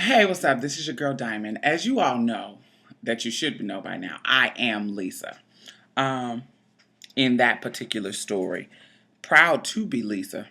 Hey, what's up? This is your girl Diamond. As you all know, that you should know by now, I am Lisa. Um, in that particular story, proud to be Lisa.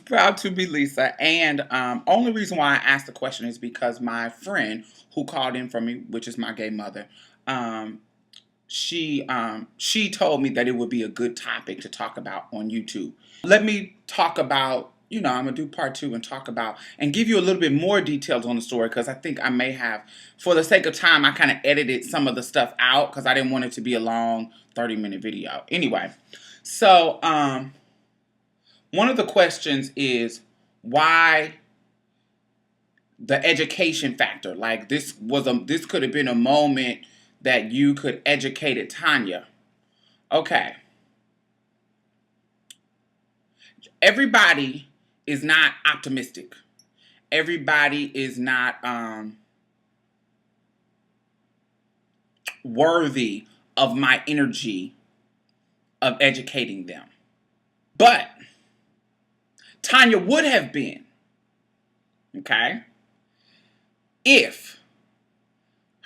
Proud to be Lisa. And only reason why I asked the question is because my friend who called in for me, which is my gay mother, um, she told me that it would be a good topic to talk about on YouTube. Let me talk about, I'm gonna do part two and talk about and give you a little bit more details on the story because I think I may have, for the sake of time, I kind of edited some of the stuff out because I didn't want it to be a long 30-minute video. Anyway, so one of the questions is why the education factor. Like this could have been a moment that you could educate Tanya. Okay. Everybody is not optimistic. Everybody is not worthy of my energy of educating them. But Tanya would have been, okay, if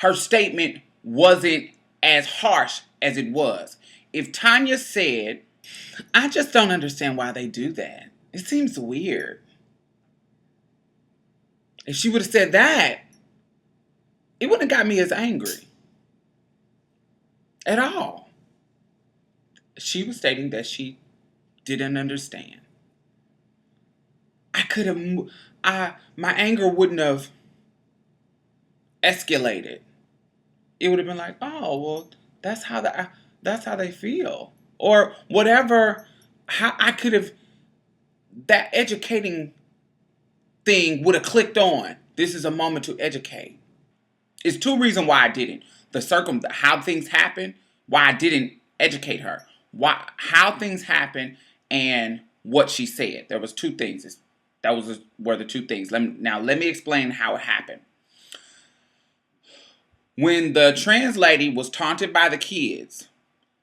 her statement wasn't as harsh as it was. If Tanya said, I just don't understand why they do that. It seems weird. If she would have said that, it wouldn't have got me as angry at all. She was stating that she didn't understand. My anger wouldn't have escalated. It would have been like, oh, well, that's how they feel. Or whatever, how I could have, that educating thing would have clicked on. This is a moment to educate. It's two reasons why I didn't. How things happen, why I didn't educate her. How things happen and what she said. There was two things. Were the two things. Let me explain how it happened. When the trans lady was taunted by the kids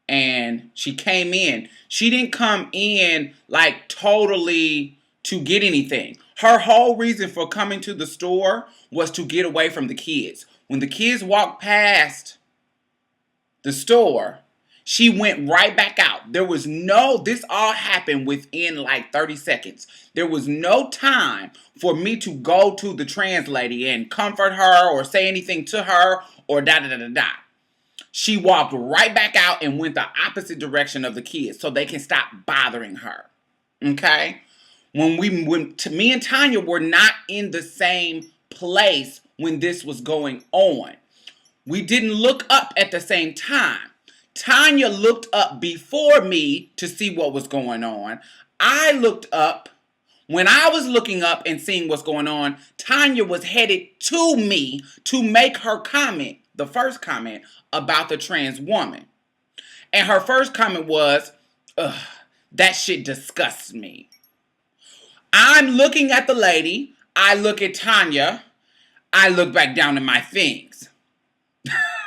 and she came in, she didn't come in like totally to get anything. Her whole reason for coming to the store was to get away from the kids. When the kids walked past the store, she went right back out. This all happened within like 30 seconds. There was no time for me to go to the trans lady and comfort her or say anything to her or da-da-da-da-da. She walked right back out and went the opposite direction of the kids so they can stop bothering her. Okay? When me and Tanya were not in the same place when this was going on. We didn't look up at the same time. Tanya looked up before me to see what was going on. I looked up. When I was looking up and seeing what's going on, Tanya was headed to me to make her comment, the first comment about the trans woman. And her first comment was, ugh, that shit disgusts me. I'm looking at the lady. I look at Tanya. I look back down at my things.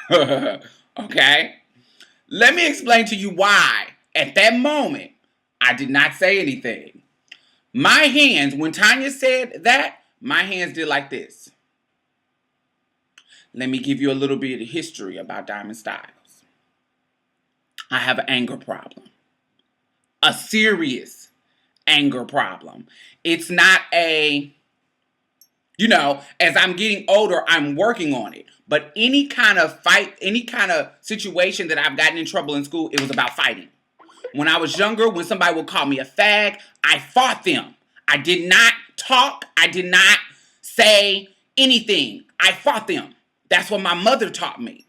Okay? Let me explain to you why, at that moment, I did not say anything. My hands, when Tanya said that, my hands did like this. Let me give you a little bit of history about Diamond Stylz. I have an anger problem. A serious anger problem. It's not as I'm getting older, I'm working on it. But any kind of fight, any kind of situation that I've gotten in trouble in school, it was about fighting. When I was younger, when somebody would call me a fag, I fought them. I did not talk. I did not say anything. I fought them. That's what my mother taught me.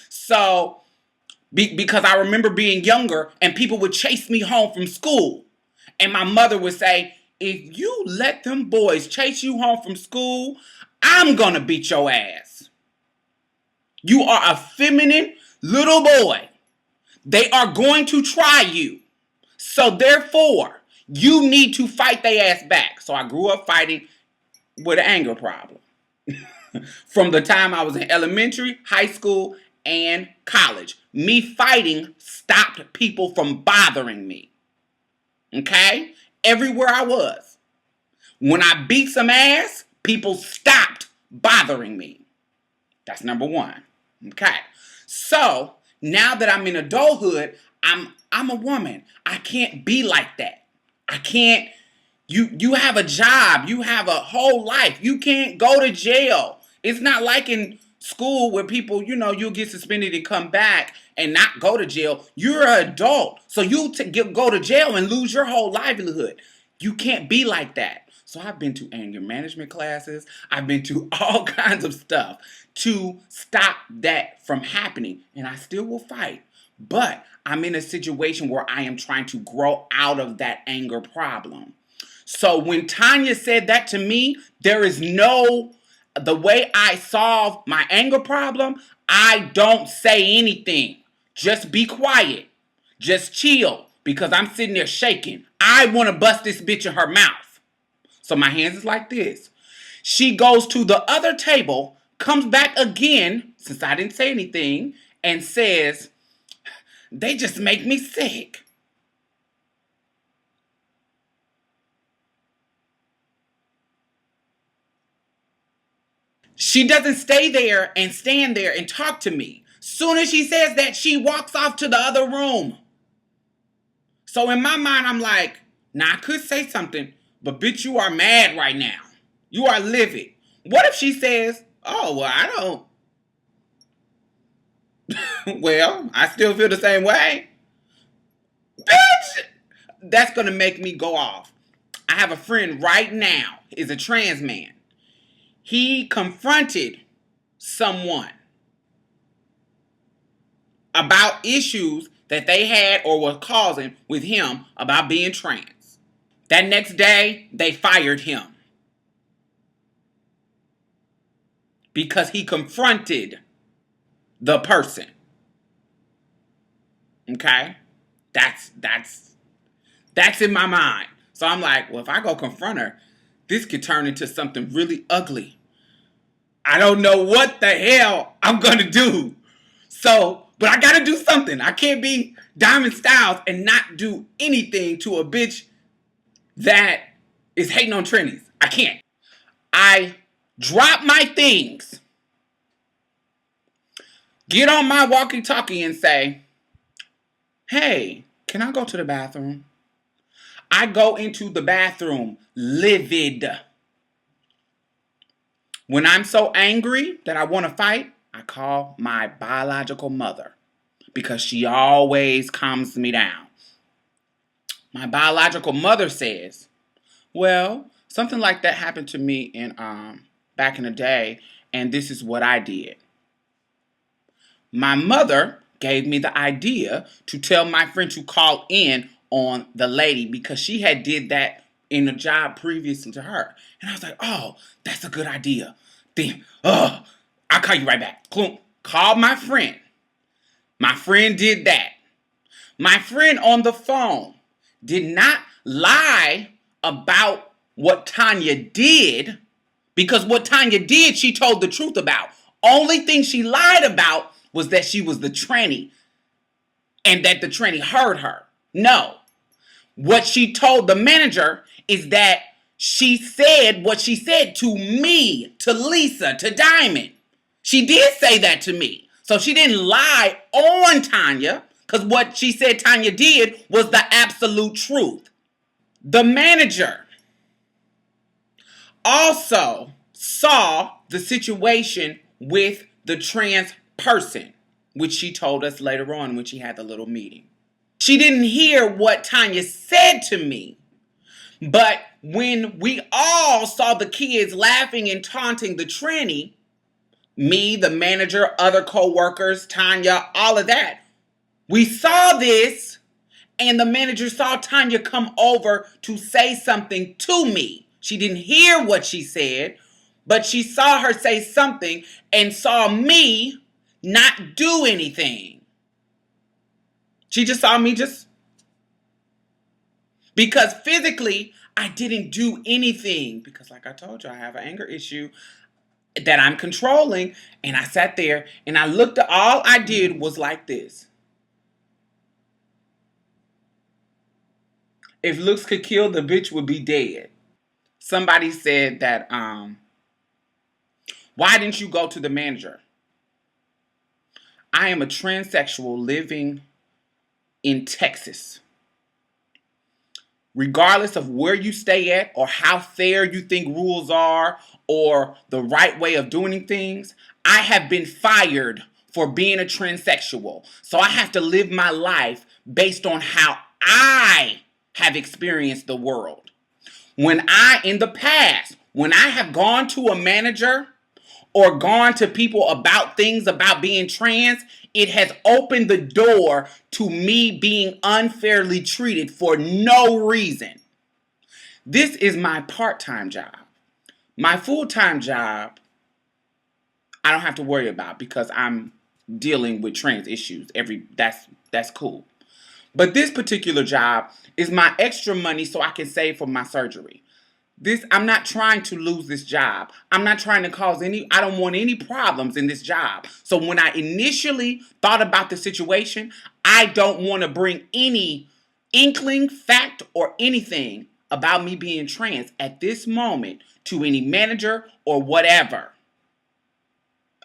So, because I remember being younger and people would chase me home from school. And my mother would say, if you let them boys chase you home from school, I'm going to beat your ass. You are a feminine little boy. They are going to try you. So therefore, you need to fight their ass back. So I grew up fighting with an anger problem. From the time I was in elementary, high school, and college. Me fighting stopped people from bothering me. Okay? Everywhere I was. When I beat some ass, people stopped bothering me. That's number one. Okay. So now that I'm in adulthood, I'm a woman. I can't be like that. I can't. You have a job. You have a whole life. You can't go to jail. It's not like in school where people, you'll get suspended and come back and not go to jail. You're an adult. So you go to jail and lose your whole livelihood. You can't be like that. So I've been to anger management classes. I've been to all kinds of stuff to stop that from happening. And I still will fight. But I'm in a situation where I am trying to grow out of that anger problem. So when Tanya said that to me, the way I solve my anger problem, I don't say anything. Just be quiet. Just chill. Because I'm sitting there shaking. I want to bust this bitch in her mouth. So my hands is like this. She goes to the other table, comes back again, since I didn't say anything, and says, they just make me sick. She doesn't stay there and stand there and talk to me. Soon as she says that, she walks off to the other room. So in my mind, I'm like, now I could say something, but bitch, you are mad right now. You are livid. What if she says, oh, well, I don't. Well, I still feel the same way. Bitch! That's going to make me go off. I have a friend right now, is a trans man. He confronted someone about issues that they had or were causing with him about being trans. That next day, they fired him because he confronted the person. Okay? That's in my mind. So I'm like, well, if I go confront her, this could turn into something really ugly. I don't know what the hell I'm going to do. So, but I got to do something. I can't be Diamond Stylz and not do anything to a bitch that is hating on trannies. I can't. I drop my things, get on my walkie-talkie and say, hey, can I go to the bathroom? I go into the bathroom livid. When I'm so angry that I want to fight, I call my biological mother because she always calms me down. My biological mother says, well, something like that happened to me in back in the day, and this is what I did. My mother gave me the idea to tell my friend to call in on the lady because she had did that in a job previously to her. And I was like, oh, that's a good idea. Then, I'll call you right back. Called my friend. My friend did that. My friend on the phone did not lie about what Tanya did, because what Tanya did, she told the truth about. Only thing she lied about was that she was the tranny and that the tranny heard her. No. What she told the manager is that she said what she said to me, to Lisa, to Diamond. She did say that to me. So she didn't lie on Tanya, because what she said Tanya did was the absolute truth. The manager also saw the situation with the trans person, which she told us later on when she had the little meeting. She didn't hear what Tanya said to me, but when we all saw the kids laughing and taunting the tranny, me, the manager, other co-workers, Tanya, all of that, we saw this, and the manager saw Tanya come over to say something to me. She didn't hear what she said, but she saw her say something and saw me not do anything. She just saw me because physically I didn't do anything, because like I told you, I have an anger issue that I'm controlling, and I sat there and I looked at, all I did was like this. If looks could kill, the bitch would be dead. somebody said that, why didn't you go to the manager? I am a transsexual living in Texas. Regardless of where you stay at or how fair you think rules are or the right way of doing things, I have been fired for being a transsexual. So I have to live my life based on how I have experienced the world. In the past, when I have gone to a manager or gone to people about things about being trans, it has opened the door to me being unfairly treated for no reason. This is my part-time job. My full-time job, I don't have to worry about because I'm dealing with trans issues. That's cool. But this particular job is my extra money so I can save for my surgery. I'm not trying to lose this job. I'm not trying to I don't want any problems in this job. So when I initially thought about the situation, I don't want to bring any inkling, fact, or anything about me being trans at this moment to any manager or whatever.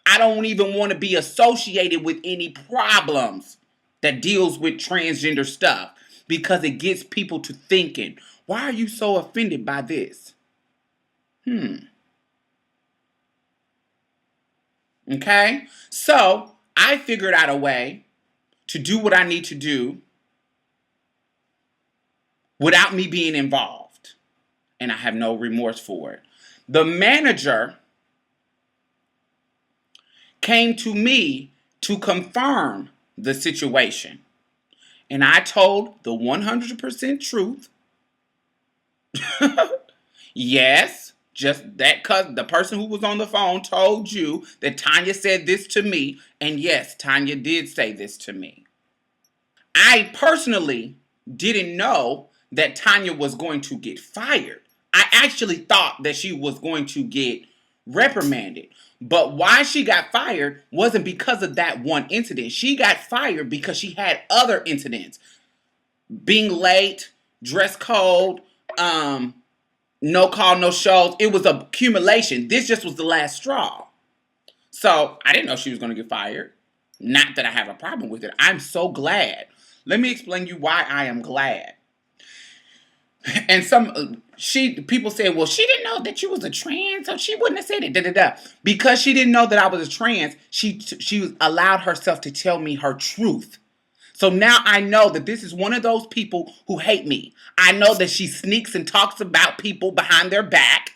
I don't even want to be associated with any problems that deals with transgender stuff because it gets people to thinking, why are you so offended by this? Okay? So, I figured out a way to do what I need to do without me being involved. And I have no remorse for it. The manager came to me to confirm the situation. And I told the 100% truth. Yes, just that because the person who was on the phone told you that Tanya said this to me. And yes, Tanya did say this to me. I personally didn't know that Tanya was going to get fired. I actually thought that she was going to get reprimanded. But why she got fired wasn't because of that one incident. She got fired because she had other incidents. Being late, dress code, no call, no shows. It was an accumulation. This just was the last straw. So I didn't know she was going to get fired. Not that I have a problem with it. I'm so glad. Let me explain you why I am glad. And people said, well, she didn't know that you was a trans, so she wouldn't have said it. Because she didn't know that I was a trans, she allowed herself to tell me her truth. So now I know that this is one of those people who hate me. I know that she sneaks and talks about people behind their back.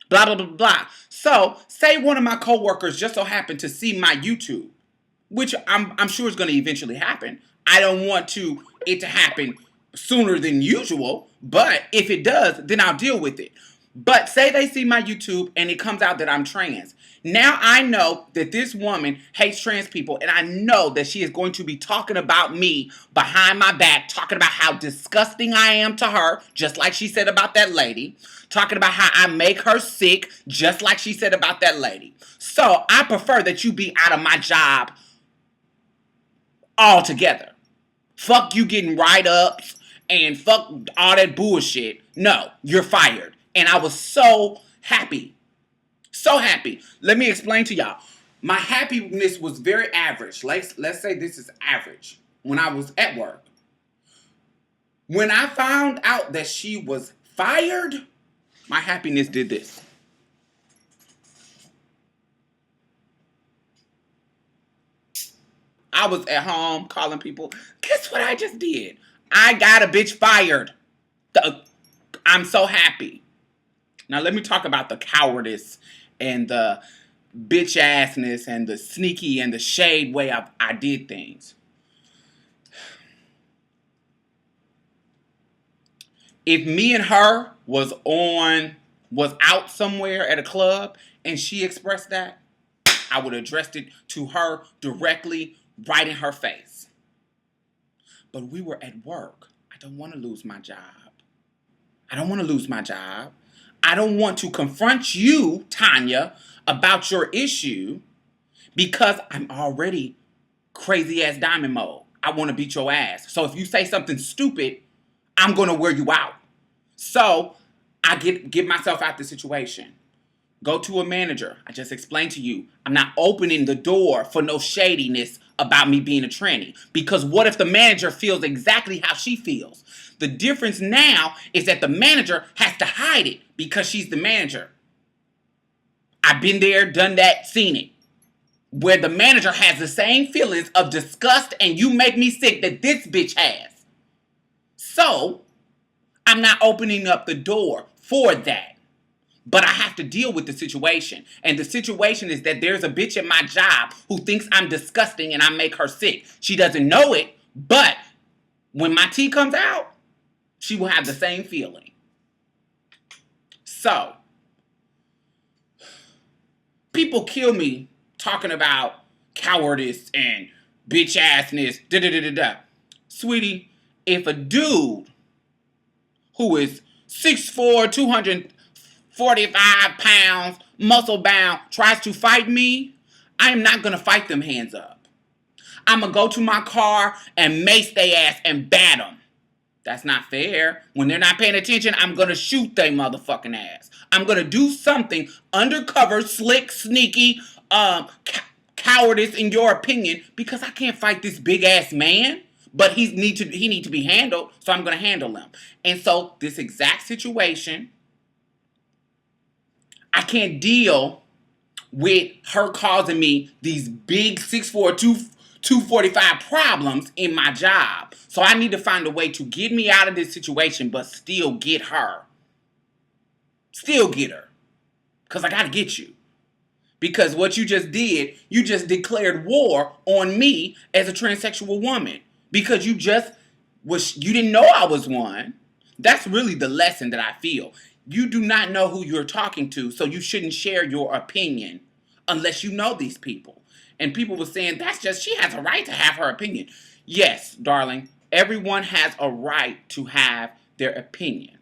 Blah, blah, blah, blah. So say one of my coworkers just so happened to see my YouTube, which I'm sure is going to eventually happen. I don't want it to happen sooner than usual, but if it does, then I'll deal with it. But say they see my YouTube and it comes out that I'm trans. Now I know that this woman hates trans people, and I know that she is going to be talking about me behind my back, talking about how disgusting I am to her, just like she said about that lady, talking about how I make her sick, just like she said about that lady. So I prefer that you be out of my job altogether. Fuck you getting write-ups and fuck all that bullshit. No, you're fired. And I was so happy. So happy. Let me explain to y'all. My happiness was very average. Let's say this is average when I was at work. When I found out that she was fired, my happiness did this. I was at home calling people. Guess what I just did? I got a bitch fired. I'm so happy. Now let me talk about the cowardice and the bitch assness and the sneaky and the shade way I did things. If me and her was out somewhere at a club and she expressed that, I would have addressed it to her directly, right in her face. But we were at work. I don't want to lose my job. I don't want to lose my job. I don't want to confront you, Tanya, about your issue because I'm already crazy ass diamond mode. I want to beat your ass. So if you say something stupid, I'm going to wear you out. So I get myself out the situation. Go to a manager. I just explained to you, I'm not opening the door for no shadiness about me being a tranny. Because what if the manager feels exactly how she feels? The difference now is that the manager has to hide it because she's the manager. I've been there, done that, seen it. Where the manager has the same feelings of disgust and you make me sick that this bitch has. So, I'm not opening up the door for that. But I have to deal with the situation. And the situation is that there's a bitch at my job who thinks I'm disgusting and I make her sick. She doesn't know it, but when my tea comes out, she will have the same feeling. So, people kill me talking about cowardice and bitch assness, da-da-da-da-da. Sweetie, if a dude who is 6'4", 245 pounds, muscle bound, tries to fight me, I am not going to fight them hands up. I'm going to go to my car and mace their ass and bat them. That's not fair. When they're not paying attention, I'm going to shoot their motherfucking ass. I'm going to do something undercover, slick, sneaky, cowardice in your opinion, because I can't fight this big ass man. But he need to be handled, so I'm going to handle him. And so this exact situation, I can't deal with her causing me these big 6'4", 245 problems in my job. So I need to find a way to get me out of this situation, but still get her. Still get her. Because I got to get you. Because what you just did, you just declared war on me as a transsexual woman. Because you didn't know I was one. That's really the lesson that I feel. You do not know who you're talking to, so you shouldn't share your opinion unless you know these people. And people were saying, she has a right to have her opinion. Yes, darling, everyone has a right to have their opinion.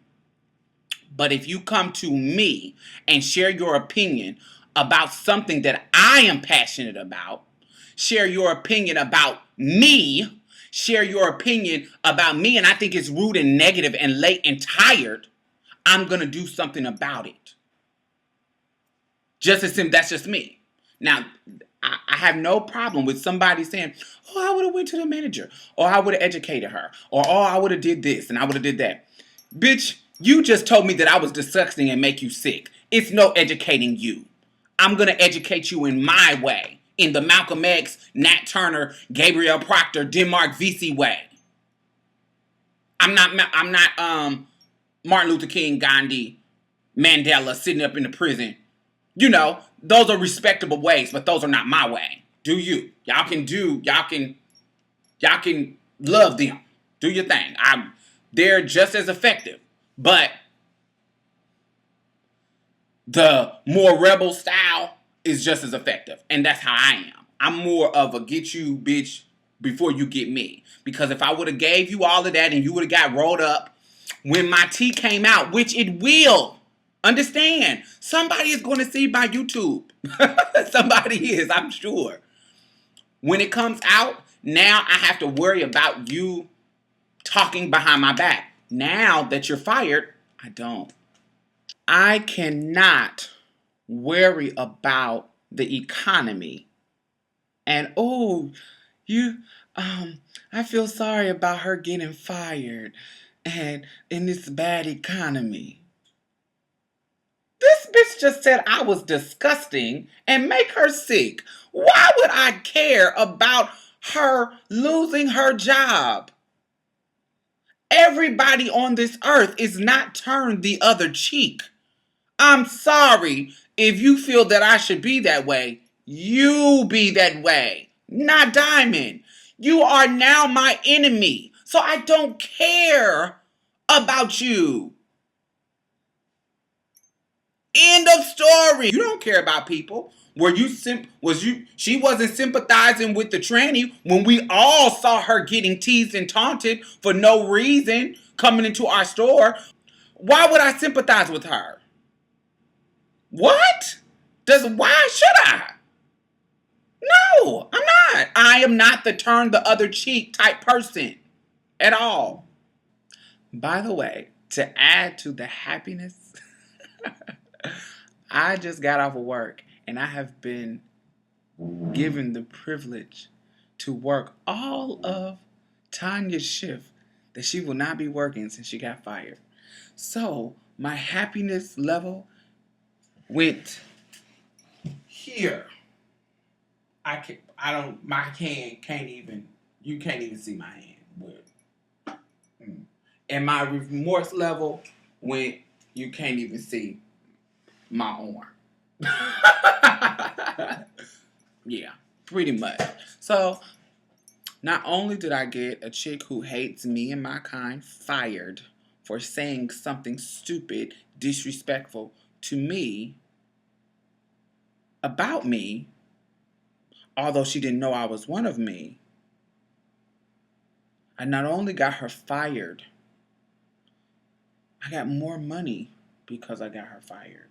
But if you come to me and share your opinion about something that I am passionate about, share your opinion about me, share your opinion about me, and I think it's rude and negative and late and tired, I'm going to do something about it. Just as simple, that's just me. Now, I have no problem with somebody saying, oh, I would have went to the manager, or I would have educated her, or oh, I would have did this, and I would have did that. Bitch, you just told me that I was disgusting and make you sick. It's no educating you. I'm going to educate you in my way. In the Malcolm X, Nat Turner, Gabriel Proctor, Denmark Vesey way. I'm not Martin Luther King, Gandhi, Mandela sitting up in the prison. You know, those are respectable ways, but those are not my way. Do you? Y'all can love them. Do your thing. They're just as effective. But the more rebel style is just as effective. And that's how I am. I'm more of a get you, bitch, before you get me. Because if I would have gave you all of that and you would have got rolled up, when my tea came out, which it will, understand, somebody is going to see by YouTube. Somebody is, I'm sure. When it comes out, now I have to worry about you talking behind my back. Now that you're fired, I don't. I cannot worry about the economy. And I feel sorry about her getting fired and in this bad economy. This bitch just said I was disgusting and make her sick. Why would I care about her losing her job? Everybody on this earth is not turned the other cheek. I'm sorry if you feel that I should be that way. You be that way, not Diamond. You are now my enemy, so I don't care about you. End of story. You don't care about people. She wasn't sympathizing with the tranny when we all saw her getting teased and taunted for no reason coming into our store. Why would I sympathize with her? What? Why should I? No, I'm not. I am not the turn the other cheek type person at all. By the way, to add to the happiness, I just got off of work and I have been given the privilege to work all of Tanya's shift that she will not be working since she got fired. So my happiness level went here. I don't, my hand can't even, you can't even see my hand. But, and my remorse level went, you can't even see my arm. Yeah, pretty much. So, not only did I get a chick who hates me and my kind fired for saying something stupid, disrespectful to me about me, although she didn't know I was one of me, I not only got her fired, I got more money because I got her fired.